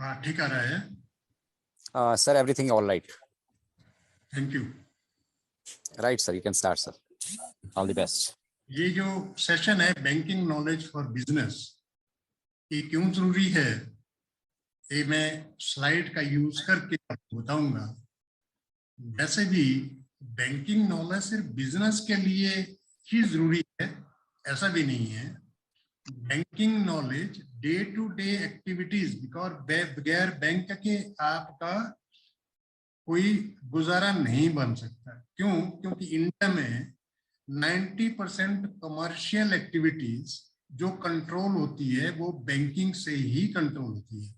हाँ, ठीक आ रहा है। Sir, everything all right. Thank you. Right, sir. You can start, sir. All the best. ये जो सेशन है बैंकिंग नॉलेज फॉर बिजनेस, ये क्यों जरूरी है, ये मैं स्लाइड का यूज करके आपको बताऊंगा। वैसे भी बैंकिंग नॉलेज सिर्फ बिजनेस के लिए ही जरूरी है, ऐसा भी नहीं है। Banking knowledge day to day activities, because बगैर बैंक के आपका कोई गुजारा नहीं बन सकता। क्यों? क्योंकि इंडिया में 90% कमर्शियल एक्टिविटीज जो कंट्रोल होती है वो बैंकिंग से ही कंट्रोल होती है।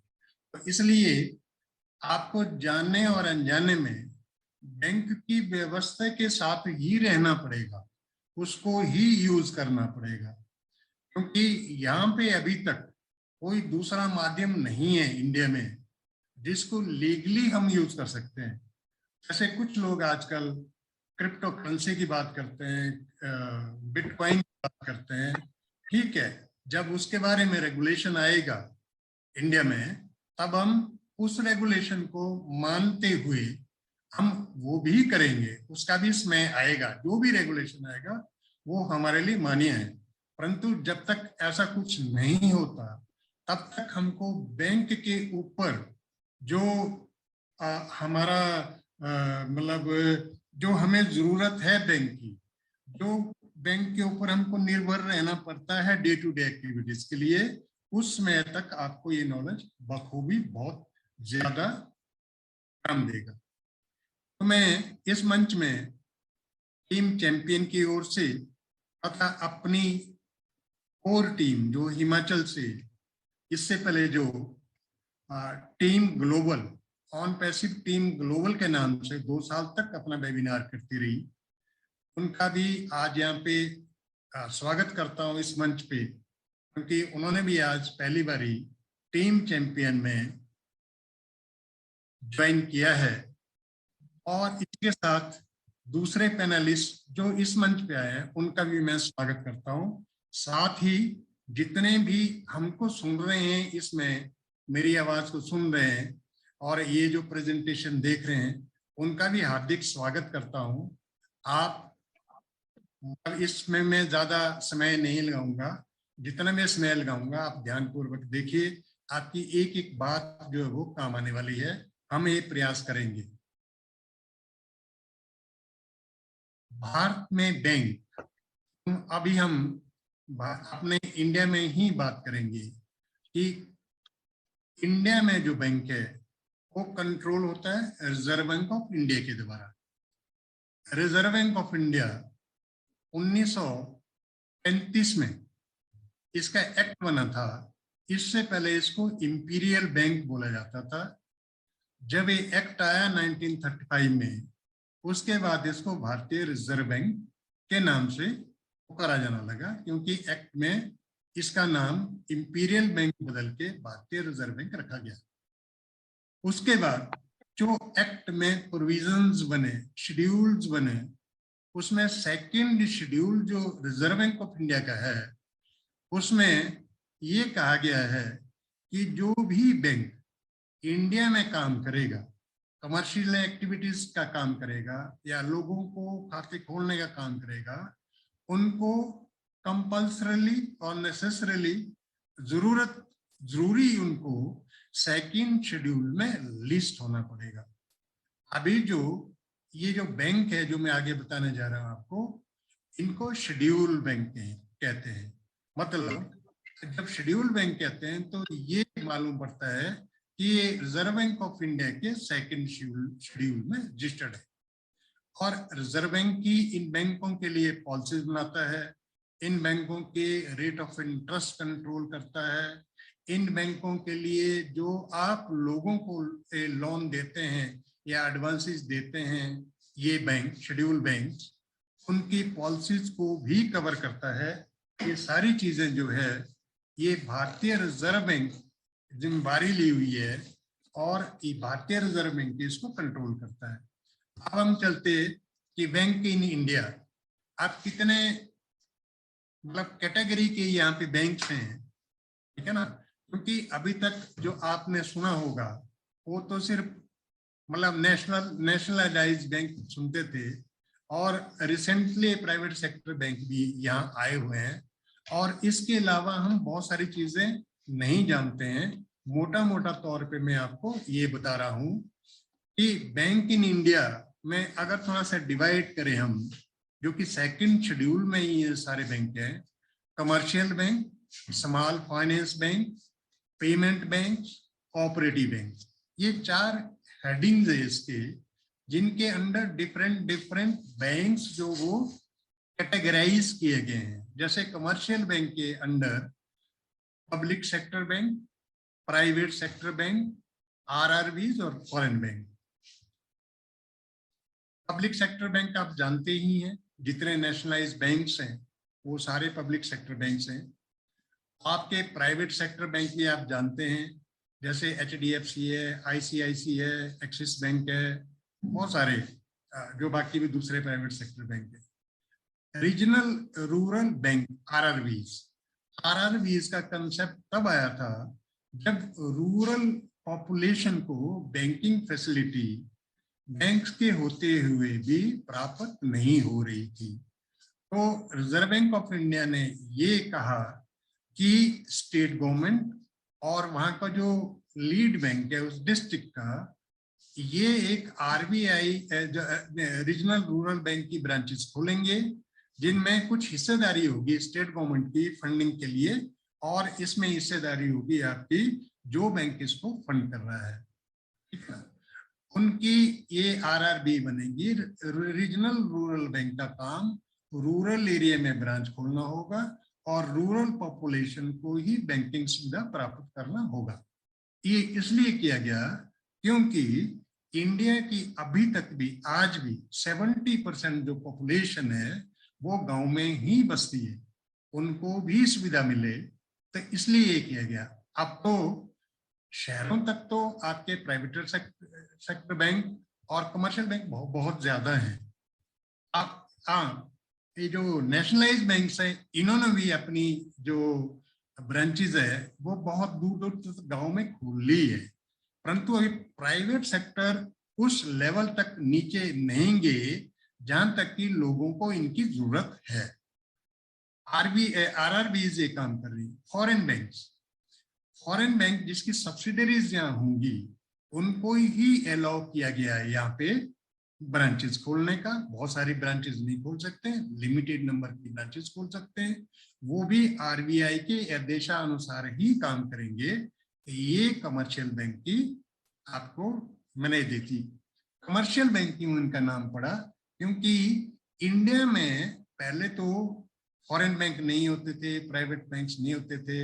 तो इसलिए आपको जानने और अनजाने में बैंक की व्यवस्था के साथ ही रहना पड़ेगा, उसको ही यूज करना पड़ेगा। क्योंकि यहाँ पे अभी तक कोई दूसरा माध्यम नहीं है इंडिया में जिसको लीगली हम यूज कर सकते हैं। जैसे कुछ लोग आजकल क्रिप्टो करेंसी की बात करते हैं, बिटकॉइन की बात करते हैं। ठीक है, जब उसके बारे में रेगुलेशन आएगा इंडिया में, तब हम उस रेगुलेशन को मानते हुए हम वो भी करेंगे, उसका भी समय आएगा। जो भी रेगुलेशन आएगा वो हमारे लिए मान्य है। परंतु जब तक ऐसा कुछ नहीं होता तब तक हमको बैंक के ऊपर जो हमारा मतलब जो हमें जरूरत है बैंक की, जो बैंक के ऊपर हमको निर्भर रहना पड़ता है डे टू डे एक्टिविटीज के लिए, उस समय तक आपको ये नॉलेज बखूबी बहुत ज्यादा काम देगा। तो मैं इस मंच में टीम चैंपियन की ओर से तथा अपनी कोर टीम जो हिमाचल से, इससे पहले जो team global, on passive team global के नाम से 2 साल तक अपना वेबिनार करती रही, उनका भी आज यहाँ पे स्वागत करता हूँ इस मंच पे, क्योंकि उन्होंने भी आज पहली बारी टीम चैंपियन में ज्वाइन किया है। और इसके साथ दूसरे पैनलिस्ट जो इस मंच पे आए हैं उनका भी मैं स्वागत करता हूँ। साथ ही जितने भी हमको सुन रहे हैं, इसमें मेरी आवाज को सुन रहे हैं और ये जो प्रेजेंटेशन देख रहे हैं, उनका भी हार्दिक स्वागत करता हूँ। आप इसमें मैं ज्यादा समय नहीं लगाऊंगा, जितना मैं समय लगाऊंगा आप ध्यानपूर्वक देखिए। आपकी एक एक बात जो है वो काम आने वाली है, हम ये प्रयास करेंगे। भारत में बैंक, अभी हम अपने इंडिया में ही बात करेंगे कि इंडिया में जो बैंक है वो कंट्रोल होता है रिजर्व बैंक ऑफ इंडिया के द्वारा। रिजर्व बैंक ऑफ इंडिया 1935 में इसका एक्ट बना था। इससे पहले इसको इंपीरियल बैंक बोला जाता था। जब ये एक्ट आया 1935 में, उसके बाद इसको भारतीय रिजर्व बैंक के नाम से पुकारा जाना लगा, क्योंकि एक्ट में इसका नाम इंपीरियल बैंक बदल के भारतीय रिजर्व बैंक रखा गया। उसके बाद जो एक्ट में प्रोविजंस बने, शेड्यूल्स बने, उसमें सेकंड शेड्यूल जो रिजर्व बैंक ऑफ इंडिया का है, उसमें ये कहा गया है कि जो भी बैंक इंडिया में काम करेगा, कमर्शियल एक्टिविटीज का काम करेगा या लोगों को खाते खोलने का काम करेगा, उनको कंपल्सरीली और नेसेसरीली जरूरी उनको सेकंड शेड्यूल में लिस्ट होना पड़ेगा। अभी जो ये जो बैंक है जो मैं आगे बताने जा रहा हूं आपको, इनको शेड्यूल बैंक कहते हैं। मतलब जब शेड्यूल बैंक कहते हैं तो ये मालूम पड़ता है कि ये रिजर्व बैंक ऑफ इंडिया के सेकंड शेड्यूल में रजिस्टर्ड है। और रिजर्व बैंक की इन बैंकों के लिए पॉलिसीज बनाता है, इन बैंकों के रेट ऑफ इंटरेस्ट कंट्रोल करता है, इन बैंकों के लिए जो आप लोगों को लोन देते हैं या एडवांसेस देते हैं, ये बैंक शेड्यूल बैंक उनकी पॉलिसीज को भी कवर करता है। ये सारी चीजें जो है ये भारतीय रिजर्व बैंक जिम्मेदारी ली हुई है और ये भारतीय रिजर्व बैंक इसको कंट्रोल करता है। अब हम चलते कि बैंक इन इंडिया, आप कितने मतलब कैटेगरी के यहाँ पे बैंक हैं, ठीक है ना। क्योंकि अभी तक जो आपने सुना होगा वो तो सिर्फ मतलब नेशनलाइज्ड बैंक सुनते थे, और रिसेंटली प्राइवेट सेक्टर बैंक भी यहाँ आए हुए हैं। और इसके अलावा हम बहुत सारी चीजें नहीं जानते हैं। मोटा मोटा तौर पे मैं आपको ये बता रहा हूँ कि बैंक इन इंडिया में अगर थोड़ा सा डिवाइड करें हम, जो कि सेकंड शेड्यूल में ये सारे बैंक हैं, commercial bank, small finance bank, payment bank, cooperative bank, ये 4 हेडिंग्स है इसके, जिनके अंडर डिफरेंट डिफरेंट बैंक्स जो वो कैटेगराइज किए गए हैं। जैसे कमर्शियल बैंक के under public sector bank, private sector bank, RRBs और foreign bank. Public sector bank आप जानते ही हैं, जितने नेशनलाइज्ड बैंक्स हैं वो सारे पब्लिक सेक्टर बैंक्स हैं। आपके प्राइवेट सेक्टर बैंक भी आप जानते हैं, जैसे एचडीएफसी है, आईसीआईसी है, एक्सिस बैंक है, बहुत सारे जो बाकी भी दूसरे प्राइवेट सेक्टर बैंक है। रीजनल रूरल बैंक, आरआरबीज का कंसेप्ट तब आया था जब रूरल पॉपुलेशन को बैंकिंग फैसिलिटी बैंक्स के होते हुए भी प्राप्त नहीं हो रही थी। तो रिजर्व बैंक ऑफ इंडिया ने ये कहा कि स्टेट गवर्नमेंट और वहां का जो लीड बैंक है उस डिस्ट्रिक्ट का, ये एक आरबीआई रीजनल रूरल बैंक की ब्रांचेस खोलेंगे, जिनमें कुछ हिस्सेदारी होगी स्टेट गवर्नमेंट की फंडिंग के लिए, और इसमें हिस्सेदारी होगी आपकी जो बैंक इसको फंड कर रहा है। ठीक है, उनकी ये आरआरबी बनेगी। रीजनल रूरल बैंक का काम रूरल एरिया में ब्रांच खोलना होगा और रूरल पॉपुलेशन को ही बैंकिंग सुविधा प्राप्त करना होगा। ये इसलिए किया गया क्योंकि इंडिया की अभी तक भी आज भी 70% जो पॉपुलेशन है वो गांव में ही बसती है, उनको भी सुविधा मिले, तो इसलिए ये किया गया। अब तो शहरों तक तो आपके प्राइवेट सेक्टर बैंक और कमर्शियल बैंक बहुत ज्यादा हैं। आप ये जो नेशनलाइज्ड बैंक्स है, इन्होंने भी अपनी जो ब्रांचेज है वो बहुत दूर दूर तक गांव में खोल ली है, परंतु अभी प्राइवेट सेक्टर उस लेवल तक नीचे नहीं गए जहां तक कि लोगों को इनकी जरूरत है। आरआरबी ये काम कर रही है। फॉरेन बैंक जिसकी सब्सिडरीज यहाँ होंगी उनको ही अलाउ किया गया है यहाँ पे ब्रांचेस खोलने का। बहुत सारी ब्रांचेस नहीं खोल सकते, लिमिटेड नंबर की ब्रांचेस खोल सकते हैं, वो भी आरबीआई के आदेशानुसार ही काम करेंगे। ये कमर्शियल बैंक की आपको मैंने देती। कमर्शियल बैंक क्यों इनका नाम पड़ा? क्योंकि इंडिया में पहले तो फॉरेन बैंक नहीं होते थे, प्राइवेट बैंक्स नहीं होते थे।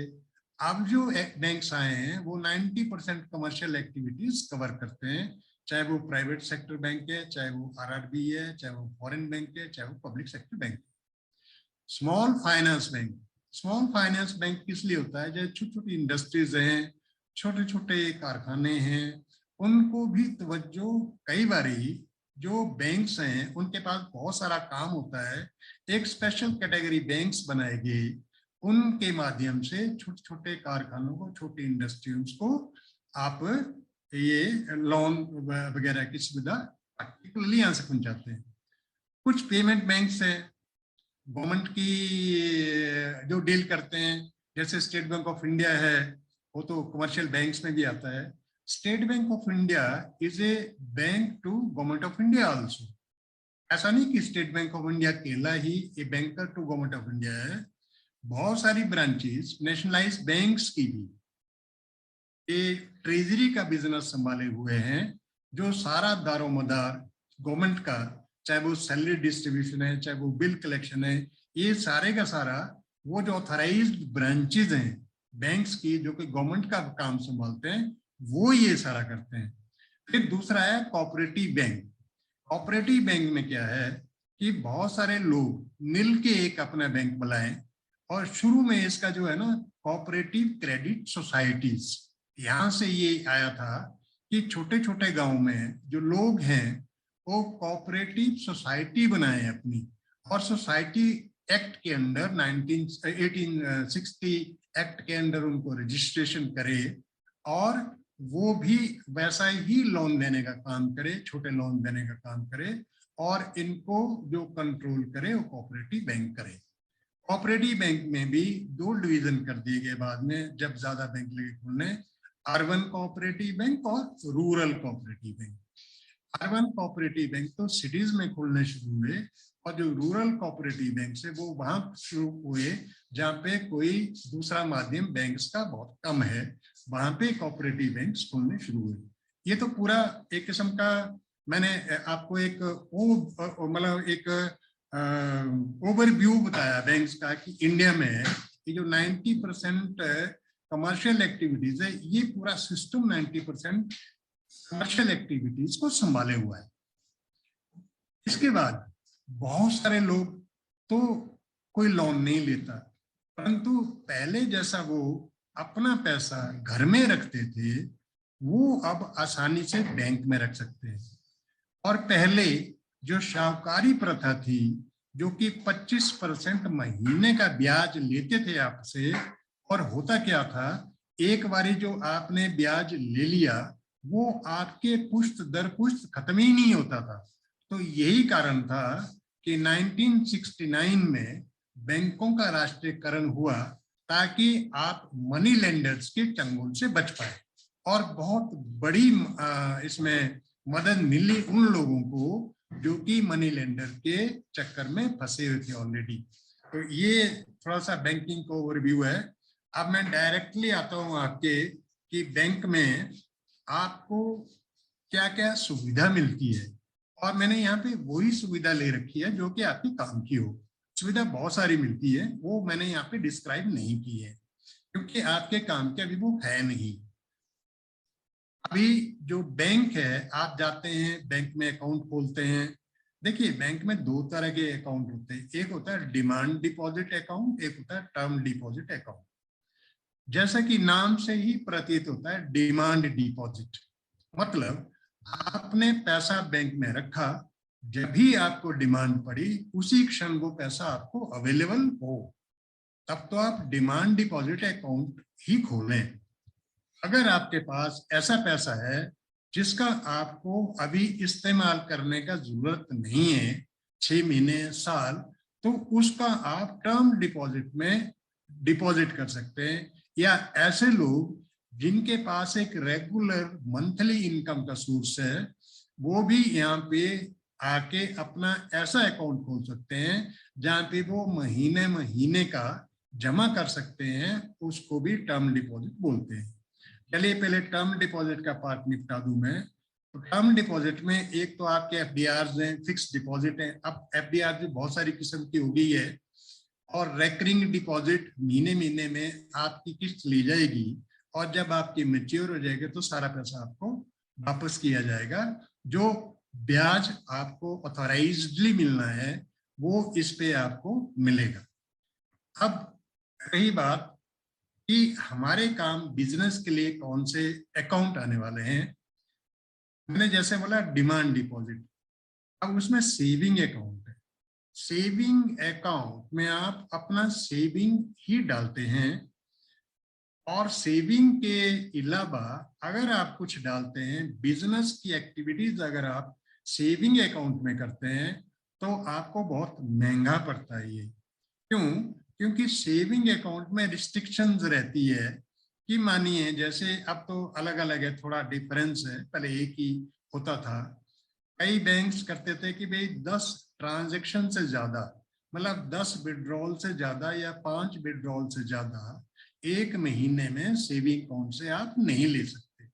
अब जो बैंक्स आए हैं वो 90% कमर्शियल एक्टिविटीज कवर करते हैं, चाहे वो प्राइवेट सेक्टर बैंक है, चाहे वो आरआरबी है, चाहे वो फॉरेन बैंक है, चाहे वो पब्लिक सेक्टर बैंक है। स्मॉल फाइनेंस बैंक किस लिए होता है? जो छोटी छोटी इंडस्ट्रीज हैं, छोटे छोटे कारखाने हैं, उनको भी तवज्जो, कई बारी जो बैंक्स हैं उनके पास बहुत सारा काम होता है, एक स्पेशल कैटेगरी बैंक्स बनाए गए, उनके माध्यम से छोटे छोटे कारखानों को, छोटी इंडस्ट्रीज को आप ये लोन वगैरह की सुविधा पार्टिकुलरली यहाँ से पहुंचाते हैं। कुछ पेमेंट बैंक्स हैं गवर्नमेंट की जो डील करते हैं, जैसे स्टेट बैंक ऑफ इंडिया है, वो तो कमर्शियल बैंक्स में भी आता है। State Bank of India is a bank to Government of India also. ऐसा नहीं कि स्टेट बैंक ऑफ इंडिया अकेला ही a banker to Government of India है, बहुत सारी ब्रांचेस नेशनलाइज्ड बैंक्स की भी ये ट्रेजरी का बिजनेस संभाले हुए हैं, जो सारा दारोमदार गवर्नमेंट का, चाहे वो सैलरी डिस्ट्रीब्यूशन है, चाहे वो बिल कलेक्शन है, ये सारे का सारा वो जो ऑथराइज्ड ब्रांचेज हैं बैंक्स की, जो कि गवर्नमेंट का काम संभालते हैं, वो ये सारा करते हैं। फिर दूसरा है कोऑपरेटिव बैंक। कोऑपरेटिव बैंक में क्या है कि बहुत सारे लोग मिलके एक अपना बैंक बनाएं, और शुरू में इसका जो है ना कोऑपरेटिव क्रेडिट सोसाइटीज, यहाँ से ये आया था कि छोटे छोटे गांव में जो लोग हैं वो कोऑपरेटिव सोसाइटी बनाए अपनी, और सोसाइटी एक्ट के अंडर 1860 एक्ट के अंडर उनको रजिस्ट्रेशन करे और वो भी वैसा ही लोन देने का काम करे, छोटे लोन देने का काम करे, और इनको जो कंट्रोल करे वो कोऑपरेटिव बैंक करे। कोऑपरेटिव बैंक में भी 2 डिवीजन कर दिए गए बाद में, जब ज्यादा बैंक लगे खुलने, अर्बन कोऑपरेटिव बैंक और rural cooperative bank. Urban cooperative bank तो सिटीज में खुलने शुरू हुए, और जो रूरल कोऑपरेटिव बैंक से वो वहां शुरू हुए जहाँ पे कोई दूसरा माध्यम बैंक्स का बहुत कम है, वहां पे कोऑपरेटिव बैंक्स खुलने शुरू हुए। ये तो पूरा एक किस्म का मैंने आपको एक मतलब एक ओवरव्यू बताया बैंक्स का कि इंडिया में ये जो 90% कमर्शियल एक्टिविटीज है, ये पूरा सिस्टम 90% कमर्शियल एक्टिविटीज को संभाले हुआ है। इसके बाद बहुत सारे लोग तो कोई लोन नहीं लेता, परंतु पहले जैसा वो अपना पैसा घर में रखते थे वो अब आसानी से बैंक में रख सकते हैं। और पहले जो शाहूकारी प्रथा थी, जो कि 25% महीने का ब्याज लेते थे आपसे, और होता क्या था, एक बारी जो आपने ब्याज ले लिया वो आपके पुश्त दर पुश्त खत्म ही नहीं होता था। तो यही कारण था कि 1969 में बैंकों का राष्ट्रीयकरण हुआ, ताकि आप मनी लेंडर्स के चंगुल से बच पाए। और बहुत बड़ी इसमें मदद मिली उन लोगों को जो कि मनी लेंडर के चक्कर में फंसे हुए थे ऑलरेडी। तो ये थोड़ा सा बैंकिंग का ओवरव्यू है। अब मैं डायरेक्टली आता हूँ आपके कि बैंक में आपको क्या क्या सुविधा मिलती है, और मैंने यहाँ पे वही सुविधा ले रखी है जो कि आपके काम की हो। सुविधा बहुत सारी मिलती है, वो मैंने यहाँ पे डिस्क्राइब नहीं की है क्योंकि आपके काम के अभी वो है नहीं। अभी जो बैंक है, आप जाते हैं बैंक में अकाउंट खोलते हैं। देखिए बैंक में 2 तरह के अकाउंट होते हैं, एक होता है डिमांड डिपॉजिट अकाउंट, एक होता है टर्म डिपॉजिट अकाउंट। जैसा कि नाम से ही प्रतीत होता है डिमांड डिपॉजिट, मतलब आपने पैसा बैंक में रखा, जब भी आपको डिमांड पड़ी उसी क्षण वो पैसा आपको अवेलेबल हो, तब तो आप डिमांड डिपॉजिट अकाउंट ही खोलें। अगर आपके पास ऐसा पैसा है जिसका आपको अभी इस्तेमाल करने का जरूरत नहीं है, 6 महीने साल, तो उसका आप टर्म डिपॉजिट में डिपॉजिट कर सकते हैं। या ऐसे लोग जिनके पास एक रेगुलर मंथली इनकम का सोर्स है, वो भी यहाँ पे आके अपना ऐसा अकाउंट खोल सकते हैं जहाँ पे वो महीने महीने का जमा कर सकते हैं, उसको भी टर्म डिपॉजिट बोलते हैं। चलिए पहले टर्म डिपॉजिट का पार्ट निपटा दूं मैं। तो टर्म डिपॉजिट में एक तो आपके एफडीआर हैं, फिक्स डिपॉजिट है। अब एफडीआर भी बहुत सारी किस्म की हो गई है, और रेकरिंग डिपॉजिट महीने महीने में आपकी किस्त ली जाएगी, और जब आपकी मैच्योर हो जाएगी तो सारा पैसा आपको वापस किया जाएगा। जो ब्याज आपको ऑथराइज्डली मिलना है वो इस पे आपको मिलेगा। अब रही बात कि हमारे काम बिजनेस के लिए कौन से अकाउंट आने वाले हैं, मैंने जैसे बोला डिमांड डिपॉजिट, अब उसमें सेविंग अकाउंट है। सेविंग अकाउंट में आप अपना सेविंग ही डालते हैं, और सेविंग के अलावा अगर आप कुछ डालते हैं, बिजनेस की एक्टिविटीज अगर आप सेविंग अकाउंट में करते हैं तो आपको बहुत महंगा पड़ता है ये। क्यों? क्योंकि सेविंग अकाउंट में रिस्ट्रिक्शंस रहती है कि मानिए जैसे अब तो अलग अलग है, थोड़ा डिफरेंस है, पहले एक ही होता था। कई बैंक्स करते थे कि भाई 10 ट्रांजैक्शन से ज्यादा, मतलब 10 विड्रॉल से ज्यादा या 5 विड्रॉल से ज्यादा एक महीने में सेविंग अकाउंट से आप नहीं ले सकते।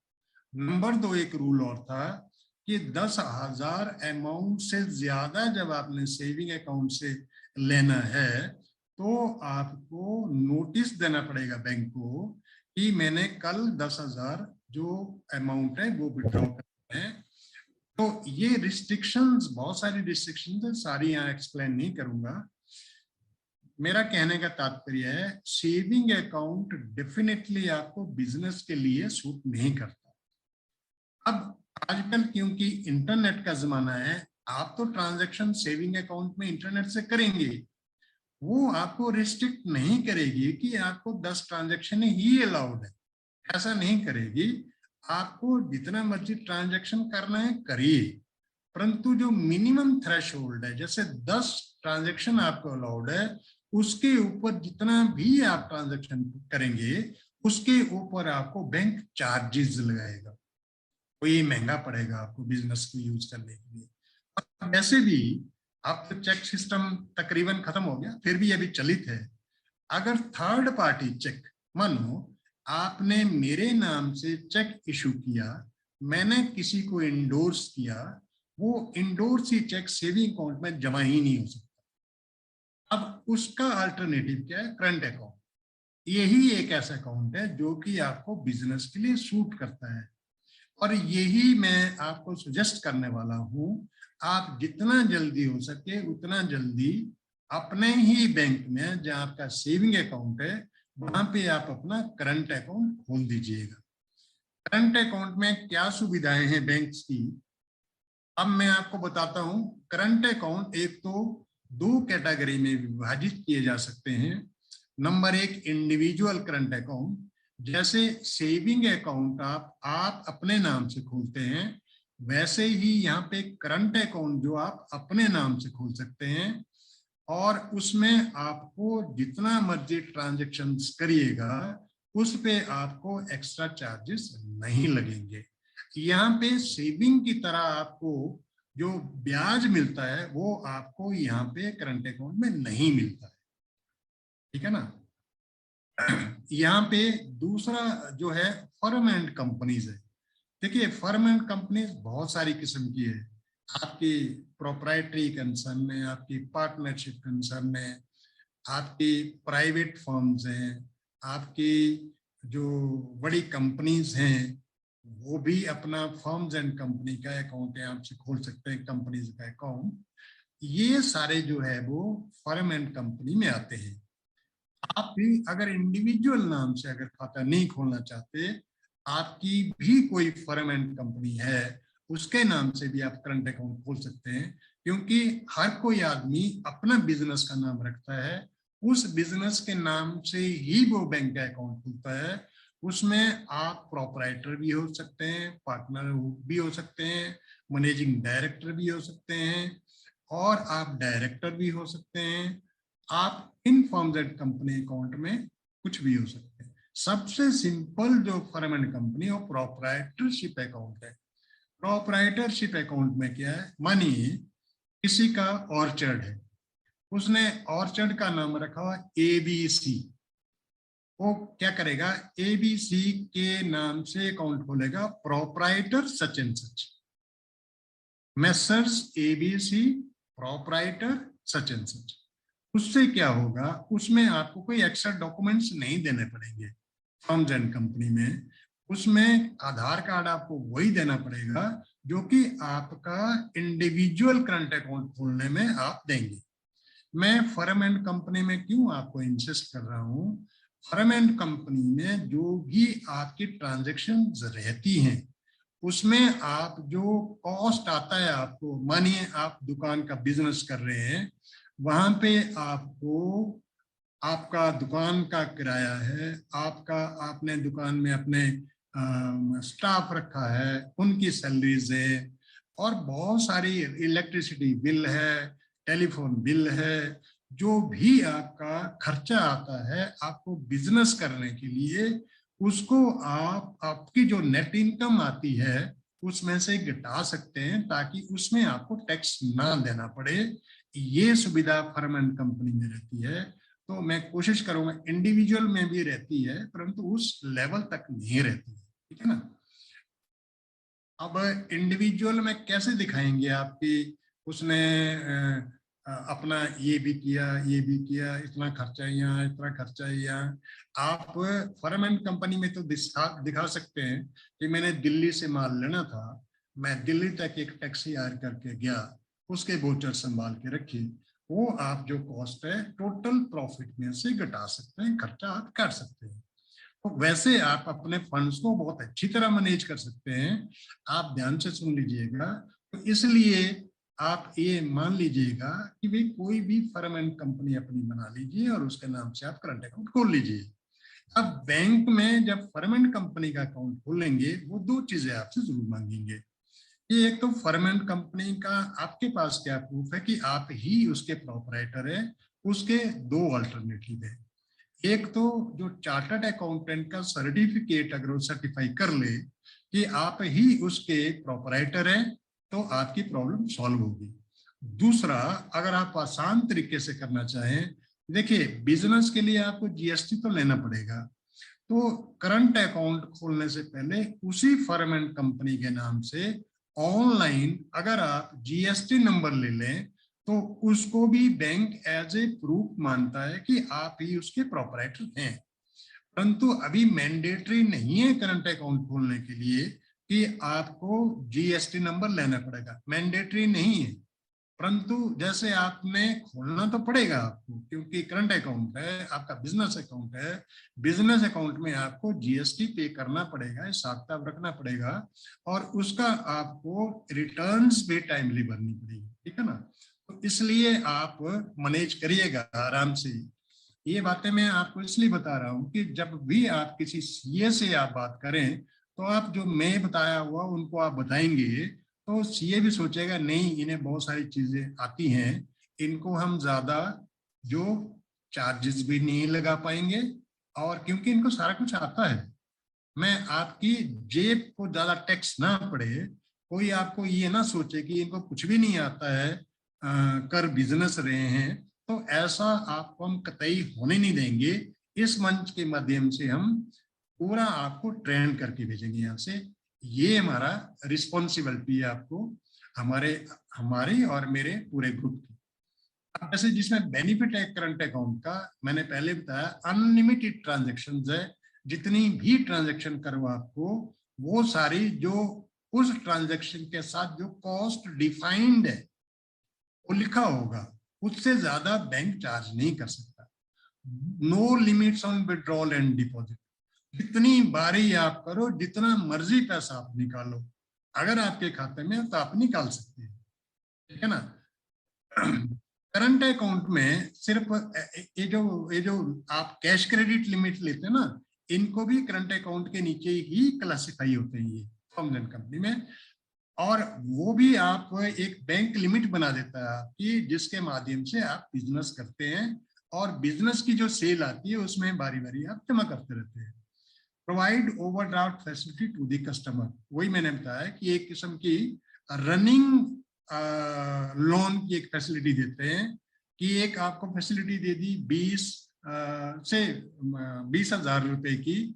नंबर 2 एक रूल और था कि 10,000 अमाउंट से ज्यादा जब आपने सेविंग अकाउंट से लेना है तो आपको नोटिस देना पड़ेगा बैंक को कि मैंने कल 10,000 जो अमाउंट है वो विड्रॉ करना है। तो ये रिस्ट्रिक्शंस, बहुत सारी रिस्ट्रिक्शंस है, सारी यहाँ एक्सप्लेन नहीं करूंगा। मेरा कहने का तात्पर्य है सेविंग अकाउंट डेफिनेटली आपको बिजनेस के लिए सूट नहीं करता। अब आजकल क्योंकि इंटरनेट का जमाना है, आप तो ट्रांजैक्शन सेविंग अकाउंट में इंटरनेट से करेंगे, वो आपको रिस्ट्रिक्ट नहीं करेगी कि आपको 10 ट्रांजैक्शन ही अलाउड है, ऐसा नहीं करेगी। आपको जितना मर्जी ट्रांजैक्शन करना है करिए, परंतु जो मिनिमम थ्रेशोल्ड है, जैसे 10 ट्रांजैक्शन आपको अलाउड है, उसके ऊपर जितना भी आप ट्रांजैक्शन करेंगे उसके ऊपर आपको बैंक चार्जेस लगाएगा, तो ये महंगा पड़ेगा आपको बिजनेस को यूज करने के लिए। और वैसे भी अब तो चेक सिस्टम तकरीबन खत्म हो गया, फिर भी अभी चलित है। अगर थर्ड पार्टी चेक, मानो आपने मेरे नाम से चेक इशू किया, मैंने किसी को इंडोर्स किया, वो इंडोर्स ही चेक सेविंग अकाउंट में जमा ही नहीं हो सकता। अब उसका अल्टरनेटिव क्या है? Current account. यही एक ऐसा अकाउंट है जो कि आपको बिजनेस के लिए सूट करता है, और यही मैं आपको सजेस्ट करने वाला हूं। आप जितना जल्दी हो सके उतना जल्दी अपने ही बैंक में जहां आपका सेविंग अकाउंट है वहां पे आप अपना करंट अकाउंट खोल दीजिएगा। करंट अकाउंट में क्या सुविधाएं हैं बैंक्स की, अब मैं आपको बताता हूं। करंट अकाउंट एक तो 2 कैटेगरी में विभाजित किए जा सकते हैं। नंबर 1 इंडिविजुअल करंट अकाउंट, जैसे सेविंग अकाउंट आप अपने नाम से खोलते हैं, वैसे ही यहाँ पे करंट अकाउंट जो आप अपने नाम से खोल सकते हैं, और उसमें आपको जितना मर्जी ट्रांजेक्शन करिएगा उस पे आपको एक्स्ट्रा चार्जेस नहीं लगेंगे। यहाँ पे सेविंग की तरह आपको जो ब्याज मिलता है वो आपको यहाँ पे करंट अकाउंट में नहीं मिलता है, ठीक है ना। यहाँ पे दूसरा जो है फर्म एंड कंपनीज है। देखिए फर्म एंड कंपनीज बहुत सारी किस्म की है। आपकी प्रोप्राइटरी कंसर्न है, आपकी पार्टनरशिप कंसर्न है, आपकी प्राइवेट फर्म्स हैं, आपकी जो बड़ी कंपनीज हैं वो भी अपना फर्म्स एंड कंपनी का अकाउंट यहाँ से खोल सकते हैं, कंपनीज का अकाउंट। ये सारे जो है वो फर्म एंड कंपनी में आते हैं। आप भी अगर इंडिविजुअल नाम से अगर खाता नहीं खोलना चाहते, आपकी भी कोई फर्म एंड कंपनी है उसके नाम से भी आप करंट अकाउंट खोल सकते हैं, क्योंकि हर कोई आदमी अपना बिजनेस का नाम रखता है, उस बिजनेस के नाम से ही वो बैंक का अकाउंट खुलता है। उसमें आप प्रोपराइटर भी हो सकते हैं, पार्टनर भी हो सकते हैं, मैनेजिंग डायरेक्टर भी हो सकते हैं, और आप डायरेक्टर भी हो सकते हैं। आप इन फर्म्स एंड कंपनी अकाउंट में कुछ भी हो सकते हैं। सबसे सिंपल जो फर्म एंड कंपनी और प्रोपराइटरशिप अकाउंट है। प्रोपराइटरशिप अकाउंट में क्या है, मानिए किसी का ऑर्चर्ड है, उसने ऑर्चर्ड का नाम रखा हुआ ABC। वो क्या करेगा, ABC के नाम से अकाउंट खोलेगा, proprietor such and such, messrs ABC proprietor such and such. उससे क्या होगा, उसमें आपको कोई एक्स्ट्रा डॉक्यूमेंट्स नहीं देने पड़ेंगे। फर्म्स एंड कंपनी में उसमें आधार कार्ड आपको वही देना पड़ेगा जो कि आपका इंडिविजुअल करंट अकाउंट खोलने में आप देंगे। मैं फर्म एंड कंपनी में क्यों आपको इंसिस्ट कर रहा हूं, फर्म एंड कंपनी में जो भी आपकी ट्रांजेक्शन रहती हैं उसमें आप जो कॉस्ट आता है, आपको मानिए आप दुकान का बिजनेस कर रहे हैं, वहां पे आपको आपका दुकान का किराया है, आपका आपने दुकान में अपने स्टाफ रखा है उनकी सैलरीज है, और बहुत सारी इलेक्ट्रिसिटी बिल है, टेलीफोन बिल है, जो भी आपका खर्चा आता है आपको बिजनेस करने के लिए, उसको आप आपकी जो नेट इनकम आती है उसमें से घटा सकते हैं, ताकि उसमें आपको टैक्स ना देना पड़े। ये सुविधा फर्म एंड कंपनी में रहती है। तो मैं कोशिश करूंगा, इंडिविजुअल में भी रहती है परंतु उस लेवल तक नहीं रहती है, ठीक है ना। अब इंडिविजुअल में कैसे दिखाएंगे आपकी उसने अपना ये भी किया, ये भी किया, इतना खर्चा यहाँ, इतना खर्चा यहाँ। आप फर्म एंड कंपनी में तो दिखा सकते हैं कि मैंने दिल्ली से माल लेना था, मैं दिल्ली तक एक टैक्सी हायर करके गया, उसके वोचर संभाल के रखी, वो आप जो कॉस्ट है टोटल प्रॉफिट में से घटा सकते हैं, खर्चा आप कर सकते हैं। तो वैसे आप अपने फंड्स को बहुत अच्छी तरह मैनेज कर सकते हैं। आप ध्यान से सुन लीजिएगा। तो इसलिए आप ये मान लीजिएगा कि भाई कोई भी फर्म एंड कंपनी अपनी बना लीजिए और उसके नाम से आप करंट अकाउंट खोल लीजिए। अब बैंक में जब फर्म एंड कंपनी का अकाउंट खोलेंगे, वो दो चीजें आपसे जरूर मांगेंगे कि एक तो फर्म एंड कंपनी का आपके पास क्या प्रूफ है कि आप ही उसके प्रोपराइटर है। उसके दो अल्टरनेटिव है। एक तो जो चार्टर्ड अकाउंटेंट का सर्टिफिकेट अगर वो सर्टिफाई कर ले कि आप ही उसके प्रोपराइटर हैं, तो आपकी प्रॉब्लम सॉल्व होगी। दूसरा, अगर आप आसान तरीके से करना चाहें, देखिए बिजनेस के लिए आपको जीएसटी तो लेना पड़ेगा। तो करंट अकाउंट खोलने से पहले उसी फर्म एंड कंपनी के नाम से ऑनलाइन अगर आप जीएसटी नंबर ले लें, तो उसको भी बैंक एज ए प्रूफ मानता है कि आप ही उसके प्रोपराइटर हैं। परंतु अभी मैंडेटरी नहीं है करंट अकाउंट खोलने के लिए कि आपको जीएसटी नंबर लेना पड़ेगा, मैंडेटरी नहीं है। परंतु जैसे आपने खोलना तो पड़ेगा आपको, क्योंकि करंट अकाउंट है, आपका बिजनेस अकाउंट है। बिजनेस अकाउंट में आपको जीएसटी पे करना पड़ेगा, हिसाब किताब रखना पड़ेगा, और उसका आपको रिटर्न्स भी टाइमली भरनी पड़ेगी, ठीक है ना। तो इसलिए आप मैनेज करिएगा आराम से। ये बातें मैं आपको इसलिए बता रहा हूँ कि जब भी आप किसी सीए से आप बात करें, तो आप जो मैं बताया हुआ उनको आप बताएंगे, तो सीए भी सोचेगा नहीं, इन्हें बहुत सारी चीजें आती हैं, इनको हम ज्यादा जो चार्जेस भी नहीं लगा पाएंगे, और क्योंकि इनको सारा कुछ आता है, मैं आपकी जेब को ज्यादा टैक्स ना पड़े। कोई आपको ये ना सोचे कि इनको कुछ भी नहीं आता है, कर बिजनेस रहे हैं, तो ऐसा आपको हम कतई होने नहीं देंगे। इस मंच के माध्यम से हम पूरा आपको ट्रेन करके भेजेंगे यहाँ से। ये हमारा रिस्पॉन्सिबिलिटी है आपको, हमारे हमारे और मेरे पूरे ग्रुप की। अब जैसे जिसमें बेनिफिट है करंट अकाउंट का, मैंने पहले बताया अनलिमिटेड ट्रांजेक्शन है। जितनी भी ट्रांजेक्शन करो आपको, वो सारी जो उस ट्रांजेक्शन के साथ जो कॉस्ट डिफाइंड है वो लिखा होगा, उससे ज्यादा बैंक चार्ज नहीं कर सकता। No limits on withdrawal and deposit. जितनी बारी आप करो, जितना मर्जी पैसा आप निकालो, अगर आपके खाते में तो आप निकाल सकते हैं, ठीक है ना। करंट अकाउंट में सिर्फ ये जो आप कैश क्रेडिट लिमिट लेते हैं ना, इनको भी करंट अकाउंट के नीचे ही क्लासिफाई होते हैं ये फर्म एंड कंपनी में। और वो भी आप एक बैंक लिमिट बना देता है आपकी, जिसके माध्यम से आप बिजनेस करते हैं, और बिजनेस की जो सेल आती है उसमें बारी बारी आप जमा करते रहते हैं। Provide overdraft facility to the customer, वही मैंने बताया कि एक किस्म की रनिंग लोन की एक फैसिलिटी देते हैं, कि एक आपको फैसिलिटी दे दी 20,000 रुपए की।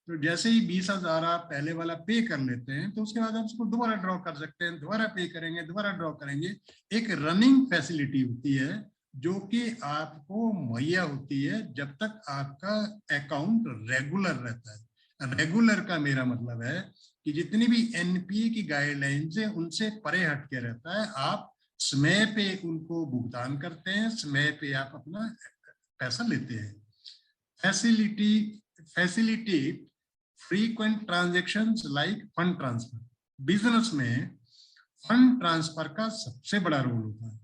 तो जैसे ही 20,000 आप पहले वाला पे कर लेते हैं, तो उसके बाद आप उसको दोबारा ड्रॉ कर सकते हैं, दोबारा पे करेंगे, दोबारा ड्रॉ करेंगे। एक रनिंग फैसिलिटी होती है जो कि आपको मुहैया होती है जब तक आपका अकाउंट रेगुलर रहता है। रेगुलर का मेरा मतलब है कि जितनी भी एनपीए की गाइडलाइंस है उनसे परे हट के रहता है। आप समय पे उनको भुगतान करते हैं, समय पे आप अपना पैसा लेते हैं। Facility facility frequent transactions like fund transfer. Business में फंड ट्रांसफर का सबसे बड़ा रोल होता है।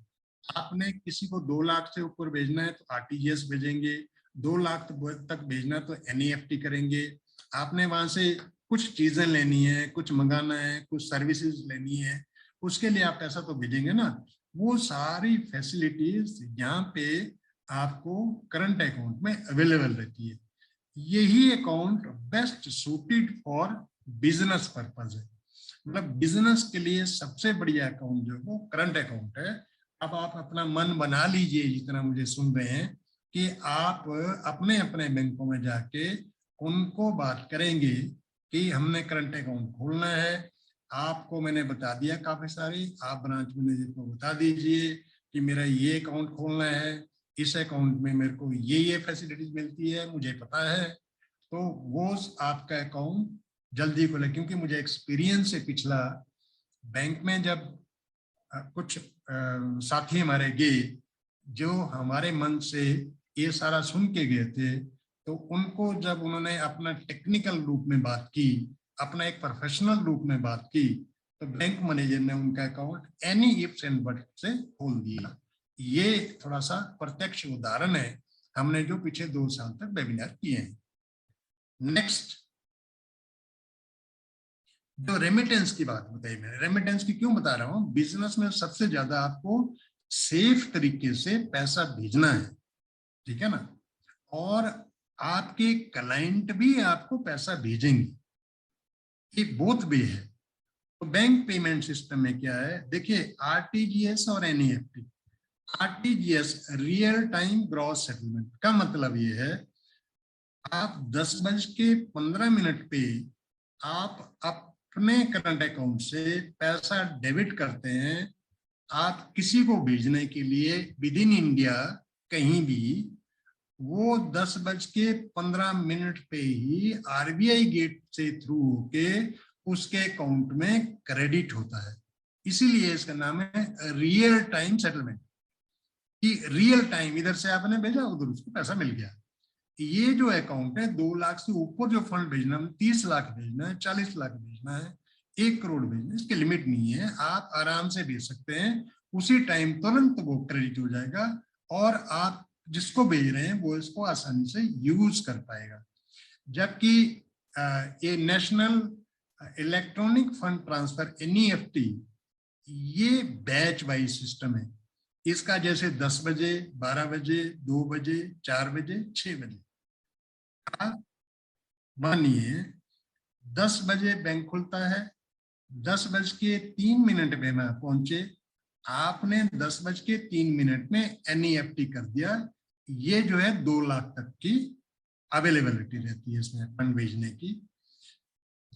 आपने किसी को 2 लाख से ऊपर भेजना है तो आरटीजीएस भेजेंगे, 2 लाख तक भेजना है तो एनईएफटी करेंगे। आपने वहां से कुछ चीजें लेनी है, कुछ मंगाना है, कुछ सर्विसेज लेनी है, उसके लिए आप पैसा तो भेजेंगे ना। वो सारी फैसिलिटीज यहाँ पे आपको करंट अकाउंट में अवेलेबल रहती है। यही account best suited for business purpose है। मतलब बिजनेस के लिए सबसे बढ़िया अकाउंट जो है वो करंट अकाउंट है। अब आप अपना मन बना लीजिए, जितना मुझे सुन रहे हैं, कि आप अपने अपने बैंकों में जाके उनको बात करेंगे कि हमने करंट अकाउंट खोलना है। आपको मैंने बता दिया काफी सारी, आप ब्रांच मैनेजर को बता दीजिए कि मेरा ये अकाउंट खोलना है, इस अकाउंट में मेरे को ये फैसिलिटीज मिलती है, मुझे पता है। तो वो आपका अकाउंट जल्दी खुले, क्योंकि मुझे एक्सपीरियंस है पिछला। बैंक में जब कुछ साथी हमारे गए जो हमारे मन से ये सारा सुन के गए थे, तो उनको जब उन्होंने अपना टेक्निकल रूप में बात की, अपना एक प्रोफेशनल रूप में बात की, तो बैंक मैनेजर ने उनका account any ifs and buts से खोल दिया। ये थोड़ा सा प्रत्यक्ष उदाहरण है हमने जो पिछले 2 साल तक वेबिनार किए हैं। नेक्स्ट, जो रेमिटेंस की बात बताई मैंने, रेमिटेंस की क्यों बता रहा हूं, बिजनेस में सबसे ज्यादा आपको सेफ तरीके से पैसा भेजना है, ठीक है ना, और आपके क्लाइंट भी आपको पैसा भेजेंगे, ये बोथ वे है। तो बैंक पेमेंट सिस्टम में क्या है, देखिए आरटीजीएस और NEFT. RTGS real time gross settlement का मतलब ये है, आप 10:15 पे आप अपने करंट अकाउंट से पैसा डेबिट करते हैं, आप किसी को भेजने के लिए विद इन इंडिया कहीं भी, वो 10:15 पे ही आरबीआई गेट से थ्रू होके उसके अकाउंट में क्रेडिट होता है। इसीलिए इसका नाम है रियल टाइम सेटलमेंट, कि रियल टाइम इधर से आपने भेजा उधर उसको पैसा मिल गया। ये जो अकाउंट है 2 लाख से ऊपर जो फंड भेजना है, 30 लाख भेजना है, 40 लाख भेजना है, 1 करोड़ भेजना है, इसकी लिमिट नहीं है, आप आराम से भेज सकते हैं, उसी टाइम तुरंत वो क्रेडिट हो जाएगा और आप जिसको भेज रहे हैं वो इसको आसानी से यूज कर पाएगा। जबकि ये national electronic fund transfer NEFT, ये बैच वाइज सिस्टम है। इसका जैसे 10 बजे, 12 बजे, 2 बजे, 4 बजे, 6 बजे, मानिए 10 बजे बैंक खुलता है, 10:03 पे मैं पहुंचे, आपने 10:03 में एनईएफटी कर दिया, ये जो है 2 लाख तक की अवेलेबिलिटी रहती है इसमें फंड भेजने की।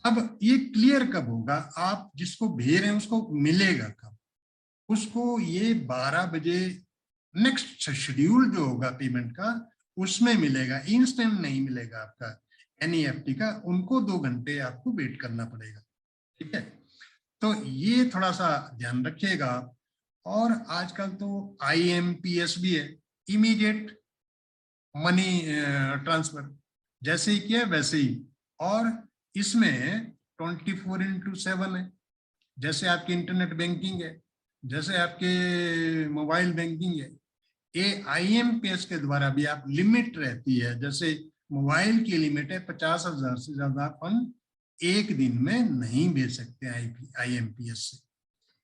अब ये क्लियर कब होगा, आप जिसको भेज रहे हैं उसको मिलेगा कब, उसको ये 12 बजे नेक्स्ट शेड्यूल जो होगा पेमेंट का उसमें मिलेगा, इंस्टेंट नहीं मिलेगा आपका एनईएफटी का, उनको 2 घंटे आपको वेट करना पड़ेगा, ठीक है। तो ये थोड़ा सा ध्यान रखिएगा। और आजकल तो आईएमपीएस भी है, इमीडिएट मनी ट्रांसफर, जैसे ही किया वैसे ही, और इसमें 24/7 है, जैसे आपकी इंटरनेट बैंकिंग है, जैसे आपके मोबाइल बैंकिंग है। ये आईएमपीएस के द्वारा भी आप लिमिट रहती है, जैसे मोबाइल की लिमिट है 50,000 से ज्यादा फंड एक दिन में नहीं भेज सकते आईएमपीएस से,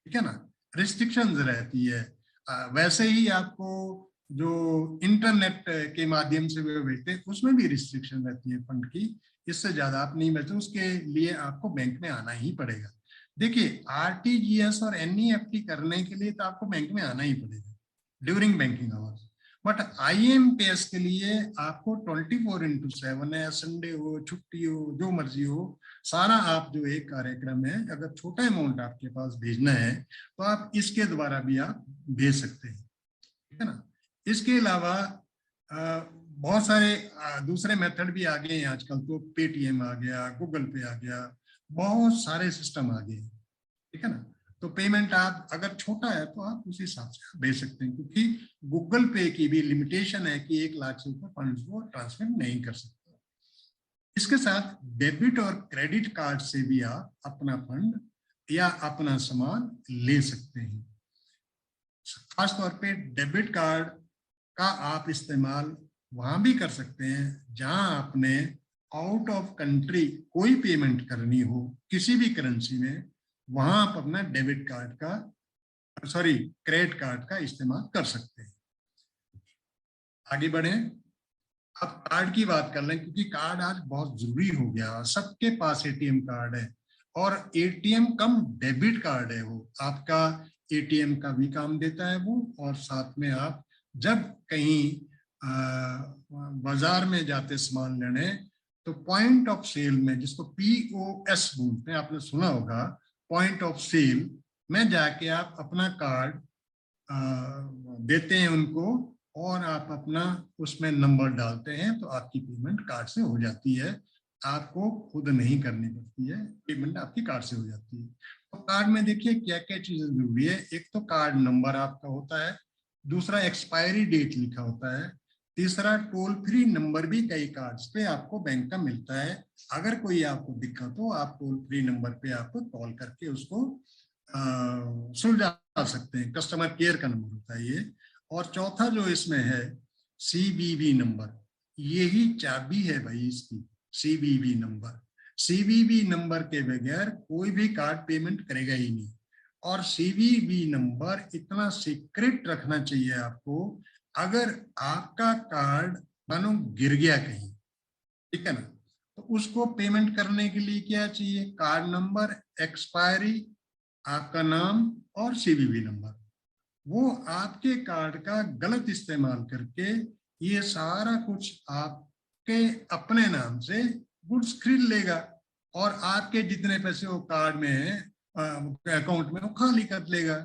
ठीक है ना, रिस्ट्रिक्शंस रहती है। वैसे ही आपको जो इंटरनेट के माध्यम से वे भेजते हैं उसमें भी रिस्ट्रिक्शन रहती है फंड की, इससे ज्यादा आप नहीं भेजते, उसके लिए आपको बैंक में आना ही पड़ेगा। देखिए आरटीजीएस और एनईएफटी करने के लिए तो आपको बैंक में आना ही पड़ेगा during banking hours, but IMPS के लिए आपको 24/7 है, संडे हो, छुट्टी हो, जो मर्जी हो, सारा आप जो एक कार्यक्रम है, अगर छोटा अमाउंट आपके पास भेजना है तो आप इसके द्वारा भी आप भेज सकते हैं, ठीक है ना। इसके अलावा बहुत सारे दूसरे मेथड भी आ गए हैं आजकल, तो पेटीएम आ गया, गूगल पे आ गया, बहुत सारे सिस्टम आ गए, ठीक है ना। तो पेमेंट आप अगर छोटा है तो आप उस हिसाब से भेज सकते हैं, क्योंकि गूगल पे की भी लिमिटेशन है कि 1 लाख से ऊपर फंड्स को ट्रांसफर नहीं कर सकते। इसके साथ डेबिट और क्रेडिट कार्ड से भी आप अपना फंड या अपना सामान ले सकते हैं। खासतौर पे डेबिट कार्ड का आप इस्तेमाल वहां भी कर सकते हैं जहां आपने आउट ऑफ कंट्री कोई पेमेंट करनी हो किसी भी करेंसी में, वहां आप अपना डेबिट कार्ड का क्रेडिट कार्ड का इस्तेमाल कर सकते हैं। आगे बढ़े, अब कार्ड की बात कर लें, क्योंकि कार्ड आज बहुत जरूरी हो गया, सबके पास एटीएम कार्ड है, और एटीएम कम डेबिट कार्ड है, वो आपका एटीएम का भी काम देता है वो, और साथ में आप जब कहीं बाजार में जाते सामान लेने तो पॉइंट ऑफ सेल में, जिसको पीओएस बोलते हैं, आपने सुना होगा, पॉइंट ऑफ सेल में जाके आप अपना कार्ड देते हैं उनको, और आप अपना उसमें नंबर डालते हैं तो आपकी पेमेंट कार्ड से हो जाती है, आपको खुद नहीं करनी पड़ती है, पेमेंट आपकी कार्ड से हो जाती है। तो कार्ड में देखिए क्या क्या चीजें जरूरी है, एक तो कार्ड नंबर आपका होता है, दूसरा एक्सपायरी डेट लिखा होता है, तीसरा, टोल फ्री नंबर भी कई कार्ड्स पे आपको बैंक का मिलता है। अगर कोई आपको दिक्कत हो, आप टोल फ्री नंबर पे आपको कॉल करके उसको सुलझा सकते हैं। कस्टमर केयर का नंबर होता है ये। और चौथा जो इसमें है, CVV नंबर, यही चाबी है भाई इसकी, CVV नंबर। CVV नंबर के बगैर कोई भी कार्ड पेमेंट करेगा ही नहीं। और CVV नंबर इतना सीक्रेट रखना चाहिए आपको। अगर आपका कार्ड मानो गिर गया कहीं, ठीक है ना, तो उसको पेमेंट करने के लिए क्या चाहिए? कार्ड नंबर, एक्सपायरी, आपका नाम और CVV नंबर। वो आपके कार्ड का गलत इस्तेमाल करके ये सारा कुछ आपके अपने नाम से गुड्स खरीद लेगा और आपके जितने पैसे वो कार्ड में है अकाउंट में वो खाली कर लेगा।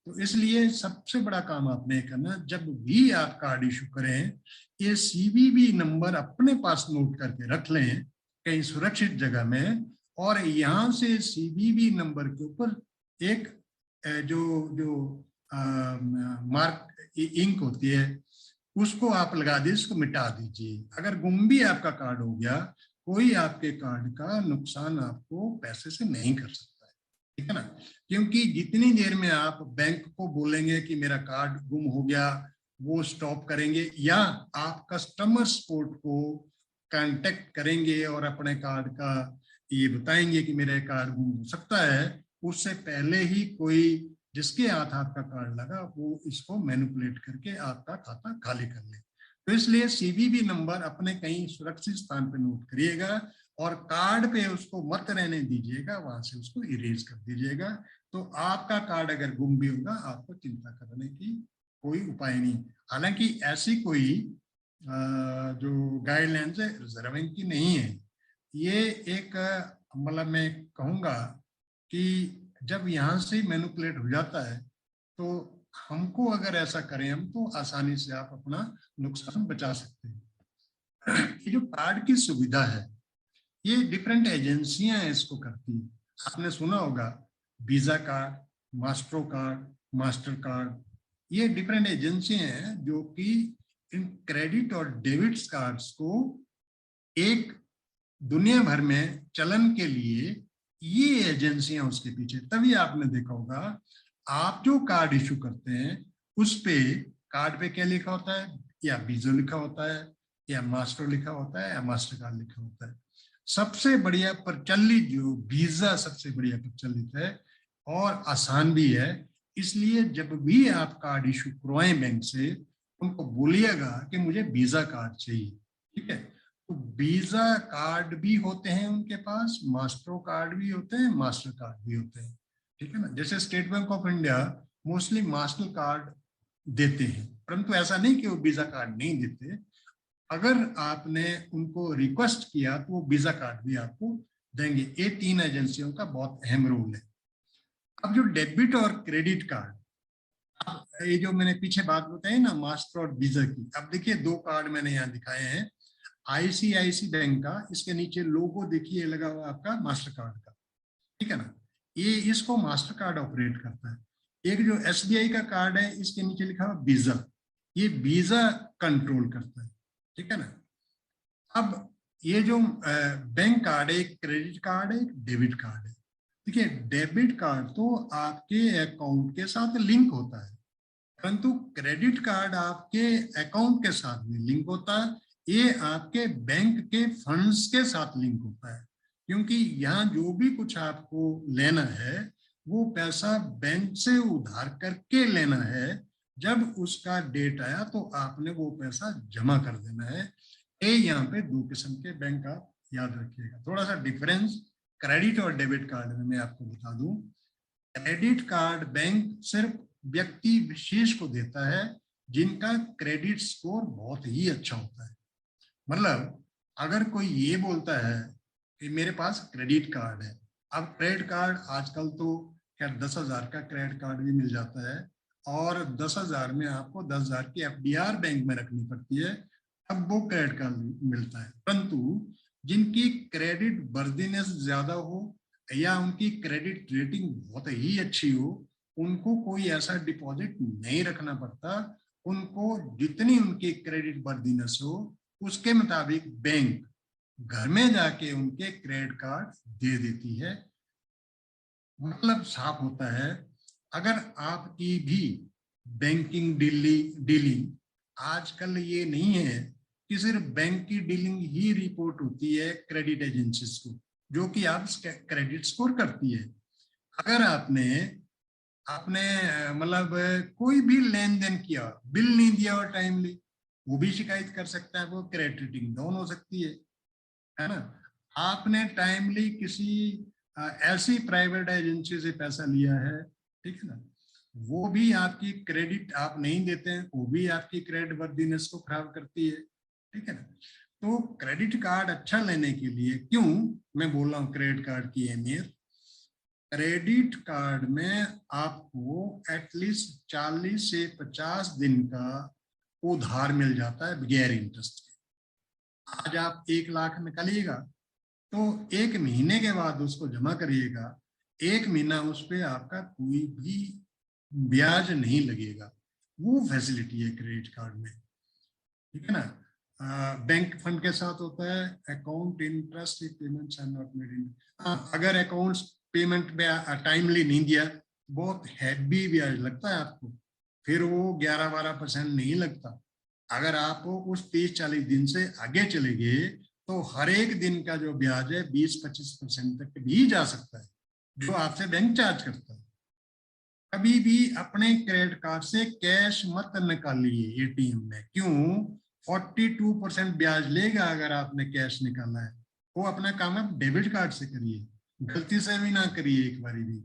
तो इसलिए सबसे बड़ा काम आपने करना, जब भी आप कार्ड इशू करें, ये CVV नंबर अपने पास नोट करके रख लें कहीं सुरक्षित जगह में। और यहाँ से CVV नंबर के ऊपर एक जो जो मार्क इंक होती है, उसको आप लगा दीजिए, इसको मिटा दीजिए। अगर गुम भी आपका कार्ड हो गया, कोई आपके कार्ड का नुकसान आपको पैसे से नहीं कर सकता है, ठीक है ना। क्योंकि जितनी देर में आप बैंक को बोलेंगे कि मेरा कार्ड गुम हो गया, वो स्टॉप करेंगे, या आप कस्टमर सपोर्ट को कांटेक्ट करेंगे और अपने कार्ड का ये बताएंगे कि मेरा कार्ड गुम हो सकता है, उससे पहले ही कोई जिसके हाथ आपका कार्ड लगा वो इसको मैनिपुलेट करके आपका खाता खाली कर ले। तो इसलिए CVV नंबर अपने कहीं सुरक्षित स्थान पर नोट करिएगा और कार्ड पे उसको मत रहने दीजिएगा, वहां से उसको इरेज कर दीजिएगा। तो आपका कार्ड अगर गुम भी होगा, आपको चिंता करने की कोई उपाय नहीं। हालांकि ऐसी कोई जो गाइडलाइंस है रिजर्व बैंक की नहीं है। ये एक मतलब मैं कहूँगा कि जब यहाँ से मैनिपुलेट हो जाता है, तो हमको अगर ऐसा करें हम, तो आसानी से आप अपना नुकसान बचा सकते हैं। ये जो कार्ड की सुविधा है, ये डिफरेंट एजेंसियां इसको करती हैं। आपने सुना होगा visa card, maestro card, master card, ये डिफरेंट एजेंसियां हैं जो कि इन क्रेडिट और डेबिट कार्ड्स को एक दुनिया भर में चलन के लिए, ये एजेंसियां उसके पीछे। तभी आपने देखा होगा आप जो कार्ड इशू करते हैं उस पे कार्ड पे क्या लिखा होता है, या वीजा लिखा होता है, या मास्टर लिखा होता है, या मास्टर कार्ड लिखा होता है। सबसे बढ़िया प्रचलित जो वीजा सबसे बढ़िया प्रचलित है और आसान भी है। इसलिए जब भी आप कार्ड इशू करवाएं बैंक से, उनको बोलिएगा कि मुझे वीजा कार्ड चाहिए, ठीक है। तो वीजा कार्ड भी होते हैं उनके पास, मास्टरो कार्ड भी होते हैं, मास्टर कार्ड भी होते हैं, ठीक है ना। जैसे state Bank of India mostly master card देते हैं, परंतु ऐसा नहीं कि वो वीजा कार्ड नहीं देते। अगर आपने उनको रिक्वेस्ट किया तो वो वीजा कार्ड भी आपको देंगे। ये तीन एजेंसियों का बहुत अहम रोल है। अब जो डेबिट और क्रेडिट कार्ड, ये जो मैंने पीछे बात बताई ना मास्टर और वीजा की, अब देखिए दो कार्ड मैंने यहाँ दिखाए हैं। ICICI बैंक का, इसके नीचे लोगो देखिए लगा हुआ आपका मास्टर कार्ड का, ठीक है ना। ये इसको मास्टर कार्ड ऑपरेट करता है। एक जो SBI का कार्ड है, इसके नीचे लिखा हुआ वीजा, ये वीजा कंट्रोल करता है, ठीक है ना। अब ये जो बैंक कार्ड है, एक क्रेडिट कार्ड है, एक डेबिट कार्ड है। देखिए डेबिट कार्ड तो आपके अकाउंट के साथ लिंक होता है, परंतु क्रेडिट कार्ड आपके अकाउंट के साथ में लिंक होता है। ये आपके बैंक के फंड्स के साथ लिंक होता है, क्योंकि यहाँ जो भी कुछ आपको लेना है वो पैसा बैंक से उधार करके लेना है। जब उसका डेट आया तो आपने वो पैसा जमा कर देना है। ये यहाँ पे दो किस्म के बैंक आप याद रखिएगा। थोड़ा सा डिफरेंस क्रेडिट और डेबिट कार्ड में मैं आपको बता दूं। क्रेडिट कार्ड बैंक सिर्फ व्यक्ति विशेष को देता है जिनका क्रेडिट स्कोर बहुत ही अच्छा होता है। मतलब अगर कोई ये बोलता है कि मेरे पास क्रेडिट कार्ड है, अब क्रेडिट कार्ड आजकल तो खैर 10,000 का क्रेडिट कार्ड भी मिल जाता है, और 10,000 में आपको 10,000 की FDR बैंक में रखनी पड़ती है, अब वो क्रेडिट कार्ड मिलता है। परंतु जिनकी क्रेडिट वर्दीनेस ज्यादा हो या उनकी क्रेडिट रेटिंग बहुत ही अच्छी हो, उनको कोई ऐसा डिपॉजिट नहीं रखना पड़ता। उनको जितनी उनकी क्रेडिट वर्दीनेस हो उसके मुताबिक बैंक घर में जाके उनके क्रेडिट कार्ड दे देती है। मतलब साफ होता है, अगर आपकी भी बैंकिंग डीलिंग आजकल ये नहीं है कि सिर्फ बैंक की डीलिंग ही रिपोर्ट होती है क्रेडिट एजेंसीज को, जो कि आप क्रेडिट स्कोर करती है। अगर आपने आपने मतलब कोई भी लेन देन किया, बिल नहीं दिया और टाइमली, वो भी शिकायत कर सकता है, वो क्रेडिट रेटिंग डाउन हो सकती है ना। आपने टाइमली किसी ऐसी प्राइवेट एजेंसी से पैसा लिया है, ठीक है ना, वो भी आपकी क्रेडिट आप नहीं देते हैं, वो भी आपकी क्रेडिट वर्दीनेस को खराब करती है, ठीक है ना। तो क्रेडिट कार्ड अच्छा लेने के लिए क्यों मैं बोल रहा हूँ क्रेडिट कार्ड की अहमियत। क्रेडिट कार्ड में आपको एटलीस्ट 40 से 50 दिन का उधार मिल जाता है बगैर इंटरेस्ट के। आज आप 1 लाख निकालिएगा तो 1 महीने के बाद उसको जमा करिएगा, 1 महीना उस पर आपका कोई भी ब्याज नहीं लगेगा। वो फैसिलिटी है क्रेडिट कार्ड में, ठीक है ना। बैंक फंड के साथ होता है account interest payments are not made in. अगर अकाउंट्स पेमेंट में टाइमली नहीं दिया, बहुत हैवी ब्याज लगता है आपको, फिर वो 11-12% नहीं लगता। अगर आप उस 30-40 दिन से आगे चले गए तो हर एक दिन का जो ब्याज है 20-25% तक भी जा सकता है, जो आपसे बैंक चार्ज करता है। कभी भी अपने क्रेडिट कार्ड से कैश मत निकालिए एटीएम में। क्यों? 42% ब्याज लेगा अगर आपने कैश निकाला है। वो अपना काम आप डेबिट कार्ड से करिए, गलती से भी ना करिए एक बारी भी।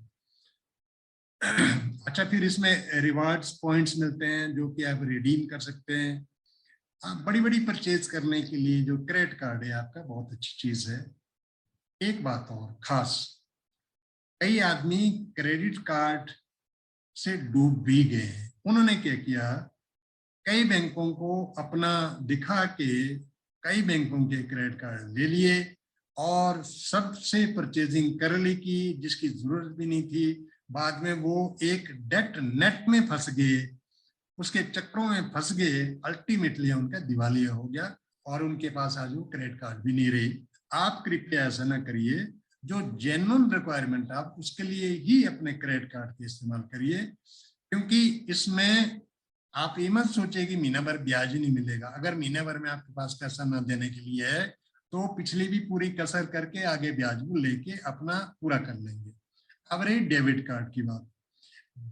अच्छा, फिर इसमें रिवार्ड्स पॉइंट्स मिलते हैं जो कि आप रिडीम कर सकते हैं। आप बड़ी बड़ी परचेज करने के लिए जो क्रेडिट कार्ड है आपका बहुत अच्छी चीज है। एक बात और खास, कई आदमी क्रेडिट कार्ड से डूब भी गए हैं। उन्होंने क्या किया, कई बैंकों को अपना दिखा के कई बैंकों के क्रेडिट कार्ड ले लिए और सबसे परचेजिंग कर ली की जिसकी जरूरत भी नहीं थी। बाद में वो एक डेट नेट में फंस गए, उसके चक्रों में फंस गए, अल्टीमेटली उनका दिवालिया हो गया और उनके पास आज वो क्रेडिट कार्ड भी नहीं रही। आप कृपया ऐसा ना करिए, जो जेन्युइन रिक्वायरमेंट आप उसके लिए ही अपने क्रेडिट कार्ड के इस्तेमाल करिए, क्योंकि इसमें आप ये मत सोचिए कि महीना भर ब्याज ही नहीं मिलेगा। अगर महीने भर में आपके पास पैसा ना देने के लिए है तो पिछली भी पूरी कसर करके आगे ब्याज वो लेके अपना पूरा कर लेंगे। अब रही डेबिट कार्ड की बात।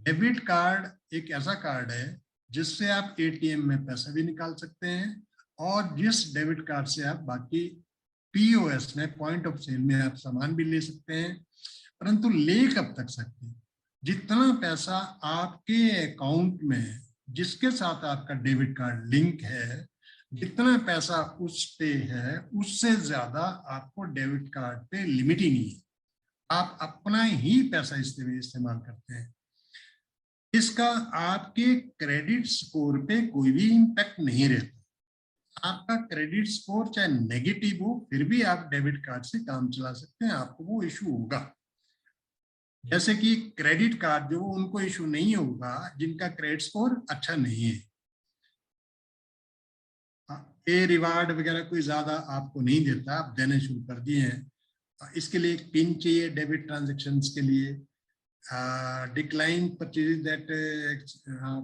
डेबिट कार्ड एक ऐसा कार्ड है जिससे आप एटीएम में पैसा भी निकाल सकते हैं और जिस डेबिट कार्ड से आप बाकी पीओएस में पॉइंट ऑफ सेल में आप सामान भी ले सकते हैं। परंतु ले कब तक सकते हैं? जितना पैसा आपके अकाउंट में जिसके साथ आपका डेबिट कार्ड लिंक है, जितना पैसा उस पे है उससे ज्यादा आपको डेबिट कार्ड पे लिमिट ही नहीं है। आप अपना ही पैसा इस्तेमाल करते हैं। इसका आपके क्रेडिट स्कोर पे कोई भी इम्पैक्ट नहीं रहता। आपका क्रेडिट स्कोर चाहे नेगेटिव हो फिर भी आप डेबिट कार्ड से काम चला सकते हैं, आपको वो इशू होगा। जैसे कि क्रेडिट कार्ड जो उनको इशू नहीं होगा जिनका क्रेडिट स्कोर अच्छा नहीं है। ये रिवार्ड वगैरह कोई ज्यादा आपको नहीं देता, आप देने शुरू कर दिए हैं। इसके लिए एक पिन चाहिए डेबिट ट्रांजेक्शन्स के लिए। डिक्लाइन परचेज दैट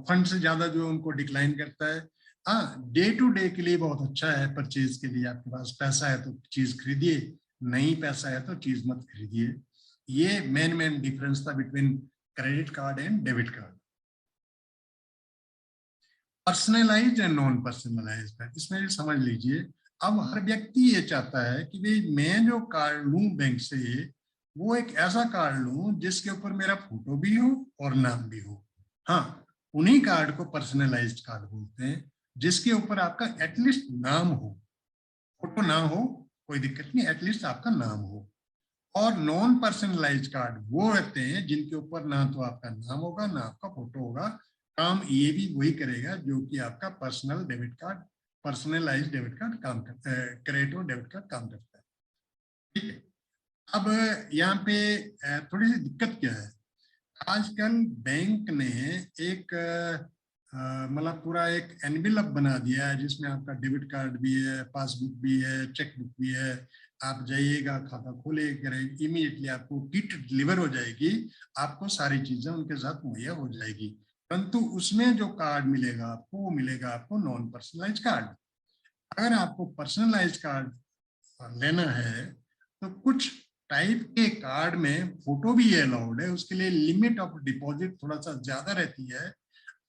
फंड से ज्यादा जो उनको डिक्लाइन करता है। हाँ, डे टू डे के लिए बहुत अच्छा है परचेज के लिए। आपके पास पैसा है तो चीज खरीदिए, नहीं पैसा है तो चीज मत खरीदिए। ये मेन डिफरेंस था between credit card and debit card. Personalise and non personalise है, इसमें समझ लीजिए। अब हर व्यक्ति ये चाहता है कि भाई मैं जो कार्ड लूं बैंक से वो एक ऐसा कार्ड लूं जिसके ऊपर मेरा फोटो भी हो और नाम भी हो। हाँ, उन्हीं कार्ड को पर्सनलाइज्ड कार्ड बोलते हैं जिसके ऊपर आपका एटलीस्ट नाम हो। फोटो ना हो कोई दिक्कत नहीं, एटलीस्ट आपका नाम हो। और नॉन पर्सनलाइज्ड कार्ड वो रहते हैं जिनके ऊपर ना तो आपका नाम होगा ना आपका फोटो होगा। काम ये भी वही करेगा जो कि आपका personal debit card, personalised debit card काम करता है, क्रेडिट और डेबिट कार्ड काम करता है। ठीक है। अब यहाँ पे थोड़ी सी दिक्कत क्या है, आजकल बैंक ने एक मतलब पूरा एक एनवेलप बना दिया है जिसमें आपका डेबिट कार्ड भी है, पासबुक भी है, चेक बुक भी है। आप जाइएगा, खाता खोलेगा, इमीडिएटली आपको किट डिलीवर हो जाएगी, आपको सारी चीजें उनके साथ मुहैया हो जाएगी। परंतु उसमें जो कार्ड मिलेगा आपको, वो मिलेगा आपको नॉन पर्सनलाइज कार्ड। अगर आपको पर्सनलाइज कार्ड लेना है तो कुछ टाइप के कार्ड में फोटो भी अलाउड है, उसके लिए लिमिट ऑफ डिपॉजिट थोड़ा सा ज्यादा रहती है।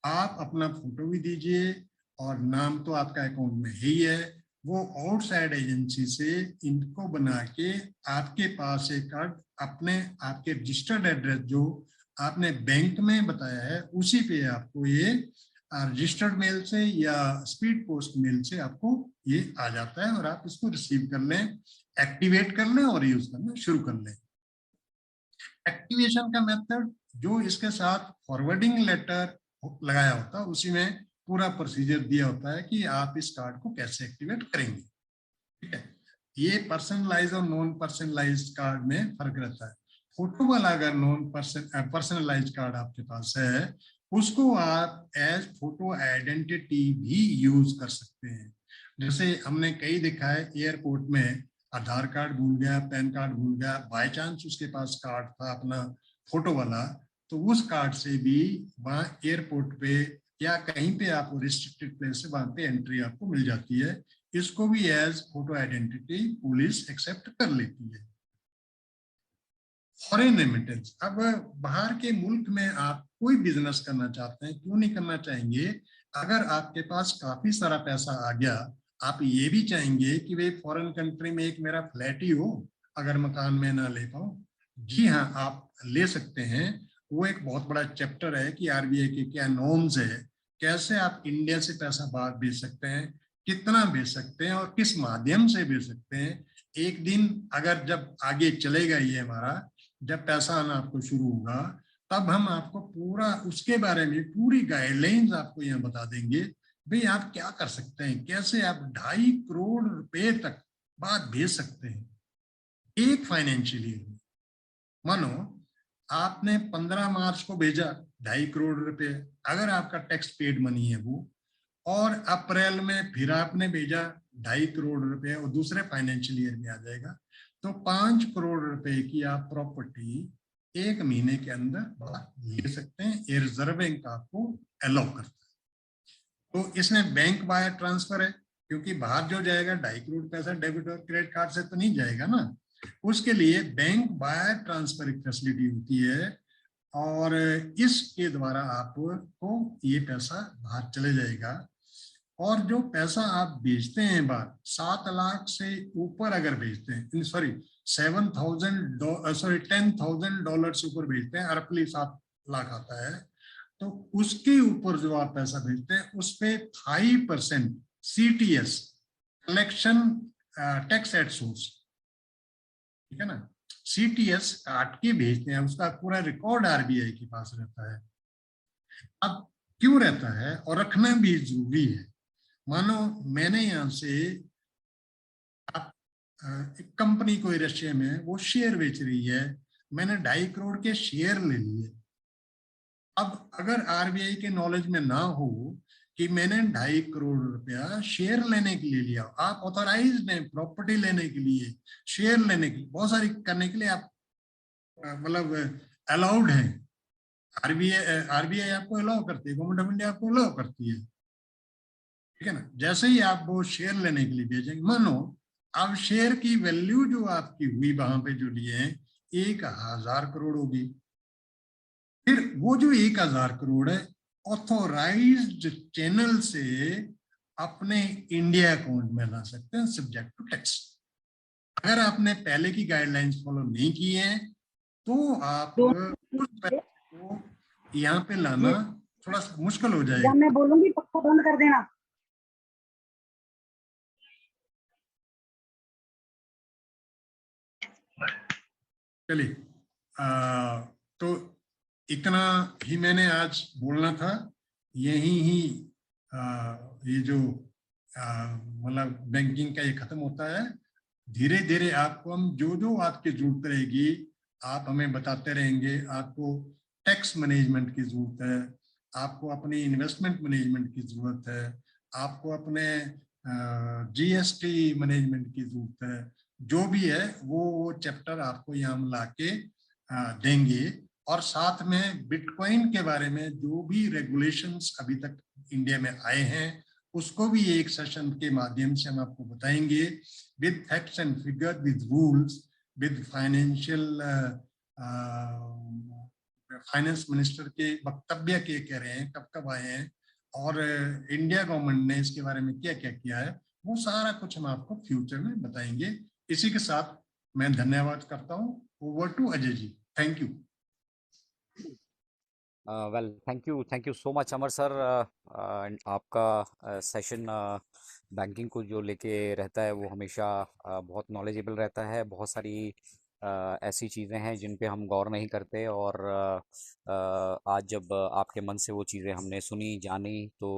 आप अपना फोटो भी दीजिए और नाम तो आपका अकाउंट में ही है, वो आउटसाइड एजेंसी से इनको बना के आपके पास एक कार्ड अपने आपके रजिस्टर्ड एड्रेस जो आपने बैंक में बताया है उसी पे आपको ये रजिस्टर्ड मेल से या स्पीड पोस्ट मेल से आपको ये आ जाता है और आप इसको रिसीव कर लें, एक्टिवेट कर लें और यूज करना शुरू कर लें। एक्टिवेशन का मेथड जो इसके साथ फॉरवर्डिंग लेटर लगाया होता है उसी में पूरा प्रोसीजर दिया होता है कि आप इस कार्ड को कैसे एक्टिवेट करेंगे। ठीक है, ये पर्सनलाइज और नॉन पर्सनलाइज कार्ड में फर्क रहता है। फोटो वाला अगर नॉन पर्सनलाइज कार्ड आपके पास है उसको आप एज फोटो आइडेंटिटी भी यूज कर सकते हैं। जैसे हमने कई देखा है एयरपोर्ट में आधार कार्ड भूल गया, पैन कार्ड भूल गया, बाय चांस उसके पास कार्ड था अपना फोटो वाला, तो उस कार्ड से भी वहाँ एयरपोर्ट पे या कहीं पे आपको रिस्ट्रिक्टेड प्लेस से वहां पे एंट्री आपको मिल जाती है। इसको भी as photo identity police accept कर लेती है। फॉरेन रेमिटेंस, अब बाहर के मुल्क में आप कोई बिजनेस करना चाहते हैं, क्यों नहीं करना चाहेंगे? अगर आपके पास काफी सारा पैसा आ गया, आप ये भी चाहेंगे कि भाई फॉरेन कंट्री में एक मेरा फ्लैट ही हो, अगर मकान में ना ले पाऊं। जी हाँ, आप ले सकते हैं। वो एक बहुत बड़ा चैप्टर है कि आरबीआई के क्या नॉर्म्स है, कैसे आप इंडिया से पैसा बाहर भेज सकते हैं, कितना भेज सकते हैं और किस माध्यम से भेज सकते हैं। एक दिन अगर जब आगे चलेगा ये हमारा, जब पैसा आना आपको शुरू होगा, तब हम आपको पूरा उसके बारे में पूरी गाइडलाइंस आपको यहाँ बता देंगे। भाई आप क्या कर सकते हैं, कैसे आप 2.5 करोड़ रुपए तक बात भेज सकते हैं एक फाइनेंशियल ईयर में। मानो आपने 15 मार्च को भेजा 2.5 करोड़ रुपए, अगर आपका टैक्स पेड मनी है वो, और अप्रैल में फिर आपने भेजा 2.5 करोड़ रुपए और दूसरे फाइनेंशियल ईयर में आ जाएगा, तो 5 करोड़ रुपए की आप प्रॉपर्टी एक महीने के अंदर बाहर ले सकते हैं। ये रिजर्व बैंक आपको अलाउ करता है। तो इसमें बैंक वायर ट्रांसफर है, क्योंकि बाहर जो जाएगा 2.5 करोड़ पैसा डेबिट और क्रेडिट कार्ड से तो नहीं जाएगा ना, उसके लिए बैंक वायर ट्रांसफर एक फैसिलिटी होती है और इसके द्वारा आपको ये पैसा बाहर चले जाएगा। और जो पैसा आप भेजते हैं बाहर, 7 लाख से ऊपर अगर भेजते हैं, सॉरी 10,000 डॉलर से ऊपर भेजते हैं, अरबली 7 लाख आता है, तो उसके ऊपर जो आप पैसा भेजते हैं उस पे 5% CTS collection tax at source, ठीक है ना। CTS काट के भेजते हैं, उसका पूरा रिकॉर्ड आरबीआई के पास रहता है। अब क्यों रहता है और रखना भी जरूरी है? मानो मैंने यहाँ से आप एक कंपनी कोई रशिया में वो शेयर बेच रही है, मैंने 2.5 करोड़ के शेयर ले लिए। अब अगर आरबीआई के नॉलेज में ना हो कि मैंने 2.5 करोड़ रुपया शेयर लेने के लिए लिया, आप ऑथोराइज्ड हैं प्रॉपर्टी लेने के लिए, शेयर लेने के लिए, बहुत सारी करने के लिए आप मतलब अलाउड है। आरबीआई आपको अलाउ करती है, गवर्नमेंट ऑफ इंडिया आपको अलाउ करती है, ठीक है ना। जैसे ही आप वो शेयर लेने के लिए भेजेंगे, मानो अब शेयर की वैल्यू जो आपकी हुई वहां पे जो लिए हैं 1,000 करोड़ होगी, फिर वो जो 1,000 करोड़ है ऑथोराइज्ड चैनल से अपने इंडिया अकाउंट में ला सकते हैं सब्जेक्ट टू टैक्स। अगर आपने पहले की गाइडलाइंस फॉलो नहीं की है तो आप उस पैसे को यहाँ पे लाना थोड़ा मुश्किल हो जाएगा। जब मैं बोलूंगी पक्का बंद कर देना। चलिए, तो इतना ही मैंने आज बोलना था। यही ही ये जो मतलब बैंकिंग का ये खत्म होता है। धीरे धीरे आपको हम जो जो आपकी जरूरत रहेगी आप हमें बताते रहेंगे। आपको टैक्स मैनेजमेंट की जरूरत है, आपको अपनी इन्वेस्टमेंट मैनेजमेंट की जरूरत है, आपको अपने जीएसटी मैनेजमेंट की जरूरत है, जो भी है वो चैप्टर आपको यहाँ हम लाके देंगे। और साथ में बिटकॉइन के बारे में जो भी रेगुलेशंस अभी तक इंडिया में आए हैं उसको भी एक सेशन के माध्यम से हम आपको बताएंगे, with facts and figure, with rules, with financial finance minister के वक्तव्य के कह रहे हैं, कब कब आए हैं, और इंडिया गवर्नमेंट ने इसके बारे में क्या क्या किया है, वो सारा कुछ हम आपको फ्यूचर में बताएंगे। इसी के साथ मैं धन्यवाद करता हूँ। Over to Ajay ji, thank you. Well, thank you so much Amar sir. आपका सेशन बैंकिंग को जो लेके रहता है वो हमेशा बहुत नॉलेजेबल रहता है। बहुत सारी ऐसी चीज़ें हैं जिन पे हम गौर नहीं करते, और आज जब आपके मन से वो चीज़ें हमने सुनी जानी तो